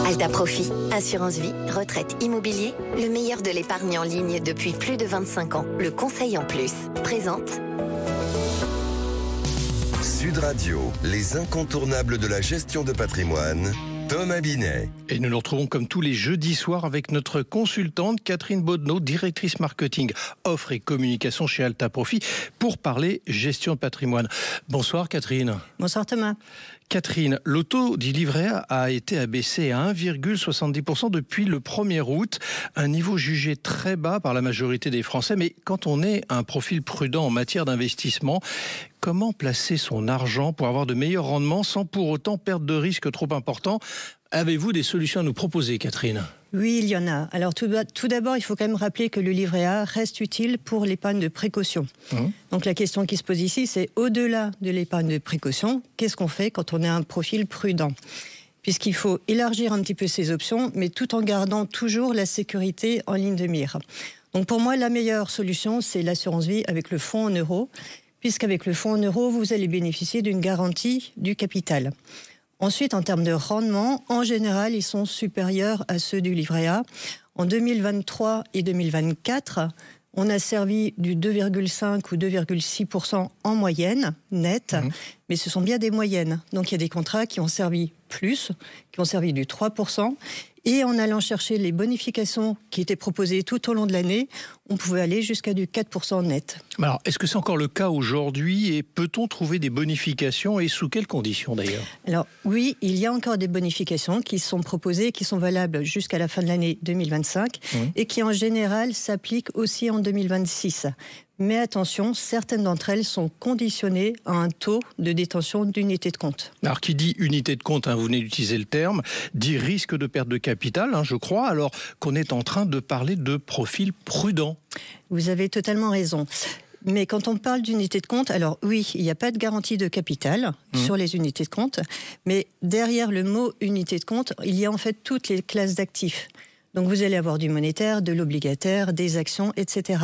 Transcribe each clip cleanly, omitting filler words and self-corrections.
Alta Profit, assurance vie, retraite, immobilier, le meilleur de l'épargne en ligne depuis plus de 25 ans. Le conseil en plus. Présente. Sud Radio, les incontournables de la gestion de patrimoine. Thomas Binet. Et nous nous retrouvons comme tous les jeudis soirs avec notre consultante Catherine Boddenot, directrice marketing, offre et communication chez Alta Profit, pour parler gestion de patrimoine. Bonsoir Catherine. Bonsoir Thomas. Catherine, le taux du livret A a été abaissé à 1,70% depuis le 1er août, un niveau jugé très bas par la majorité des Français. Mais quand on est un profil prudent en matière d'investissement, comment placer son argent pour avoir de meilleurs rendements sans pour autant perdre de risques trop importants? Avez-vous des solutions à nous proposer, Catherine ? Oui, il y en a. Alors tout d'abord, il faut quand même rappeler que le livret A reste utile pour l'épargne de précaution. Donc la question qui se pose ici, c'est au-delà de l'épargne de précaution, qu'est-ce qu'on fait quand on a un profil prudent ? Puisqu'il faut élargir un petit peu ses options, mais tout en gardant toujours la sécurité en ligne de mire. Donc pour moi, la meilleure solution, c'est l'assurance vie avec le fonds en euros, puisqu'avec le fonds en euros, vous allez bénéficier d'une garantie du capital. Ensuite, en termes de rendement, en général, ils sont supérieurs à ceux du livret A. En 2023 et 2024, on a servi du 2,5 ou 2,6% en moyenne, net, mais ce sont bien des moyennes. Donc il y a des contrats qui ont servi plus, qui ont servi du 3%. Et en allant chercher les bonifications qui étaient proposées tout au long de l'année, on pouvait aller jusqu'à du 4% net. Alors, est-ce que c'est encore le cas aujourd'hui et peut-on trouver des bonifications et sous quelles conditions d'ailleurs ? Alors oui, il y a encore des bonifications qui sont proposées, qui sont valables jusqu'à la fin de l'année 2025 et qui en général s'appliquent aussi en 2026. Mais attention, certaines d'entre elles sont conditionnées à un taux de détention d'unité de compte. Alors, qui dit unité de compte, vous venez d'utiliser le terme, dit risque de perte de capital, je crois, alors qu'on est en train de parler de profil prudent. Vous avez totalement raison. Mais quand on parle d'unité de compte, alors oui, il n'y a pas de garantie de capital sur les unités de compte, mais derrière le mot unité de compte, il y a en fait toutes les classes d'actifs. Donc vous allez avoir du monétaire, de l'obligataire, des actions, etc.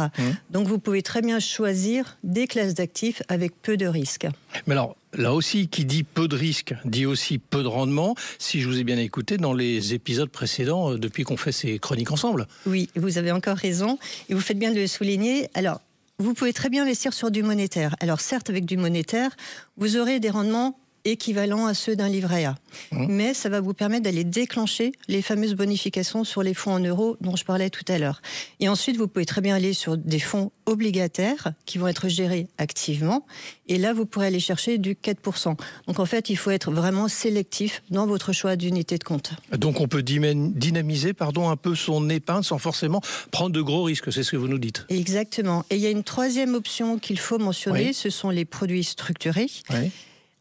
Donc vous pouvez très bien choisir des classes d'actifs avec peu de risques. Mais alors, là aussi, qui dit peu de risques, dit aussi peu de rendement, si je vous ai bien écouté dans les épisodes précédents, depuis qu'on fait ces chroniques ensemble. Oui, vous avez encore raison, et vous faites bien de le souligner. Alors, vous pouvez très bien investir sur du monétaire. Alors certes, avec du monétaire, vous aurez des rendements équivalents à ceux d'un livret A. Mais ça va vous permettre d'aller déclencher les fameuses bonifications sur les fonds en euros dont je parlais tout à l'heure. Et ensuite, vous pouvez très bien aller sur des fonds obligataires qui vont être gérés activement. Et là, vous pourrez aller chercher du 4%. Donc en fait, il faut être vraiment sélectif dans votre choix d'unité de compte. Donc on peut dynamiser un peu son épargne sans forcément prendre de gros risques, c'est ce que vous nous dites. Exactement. Et il y a une troisième option qu'il faut mentionner, ce sont les produits structurés.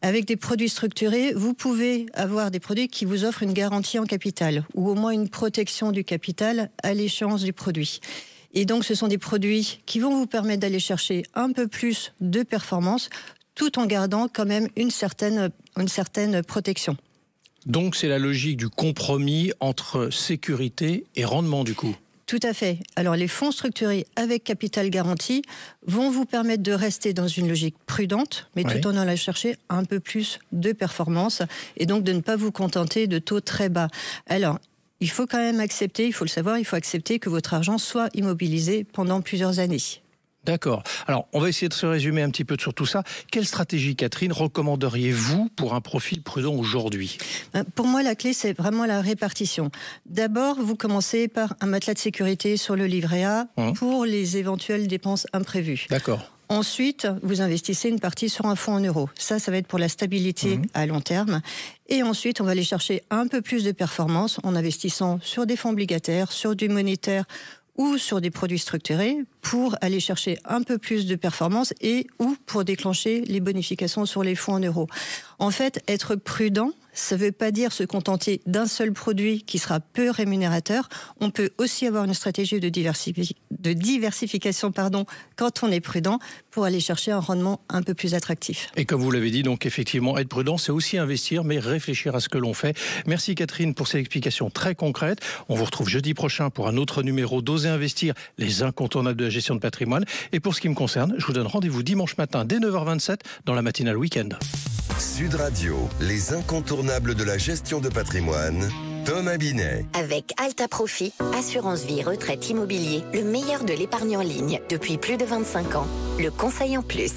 Avec des produits structurés, vous pouvez avoir des produits qui vous offrent une garantie en capital ou au moins une protection du capital à l'échéance du produit. Et donc, ce sont des produits qui vont vous permettre d'aller chercher un peu plus de performance tout en gardant quand même une certaine protection. Donc, c'est la logique du compromis entre sécurité et rendement du coup. Tout à fait. Alors les fonds structurés avec capital garanti vont vous permettre de rester dans une logique prudente, mais tout en allant chercher un peu plus de performance et donc de ne pas vous contenter de taux très bas. Alors, il faut quand même accepter, il faut le savoir, il faut accepter que votre argent soit immobilisé pendant plusieurs années. D'accord. Alors, on va essayer de se résumer un petit peu sur tout ça. Quelle stratégie, Catherine, recommanderiez-vous pour un profil prudent aujourd'hui ? Pour moi, la clé, c'est vraiment la répartition. D'abord, vous commencez par un matelas de sécurité sur le livret A pour les éventuelles dépenses imprévues. D'accord. Ensuite, vous investissez une partie sur un fonds en euros. Ça va être pour la stabilité à long terme. Et ensuite, on va aller chercher un peu plus de performance en investissant sur des fonds obligataires, sur du monétaire ou sur des produits structurés pour aller chercher un peu plus de performance et ou pour déclencher les bonifications sur les fonds en euros. En fait, être prudent, ça ne veut pas dire se contenter d'un seul produit qui sera peu rémunérateur. On peut aussi avoir une stratégie de diversification quand on est prudent pour aller chercher un rendement un peu plus attractif. Et comme vous l'avez dit, donc effectivement, être prudent, c'est aussi investir, mais réfléchir à ce que l'on fait. Merci Catherine pour ces explications très concrètes. On vous retrouve jeudi prochain pour un autre numéro d'Oser Investir, les incontournables de la gestion de patrimoine. Et pour ce qui me concerne, je vous donne rendez-vous dimanche matin dès 9h27 dans la matinale week-end. Sud Radio, les incontournables de la gestion de patrimoine. Thomas Binet. Avec Alta Profit, assurance vie, retraite, immobilier, le meilleur de l'épargne en ligne depuis plus de 25 ans. Le conseil en plus.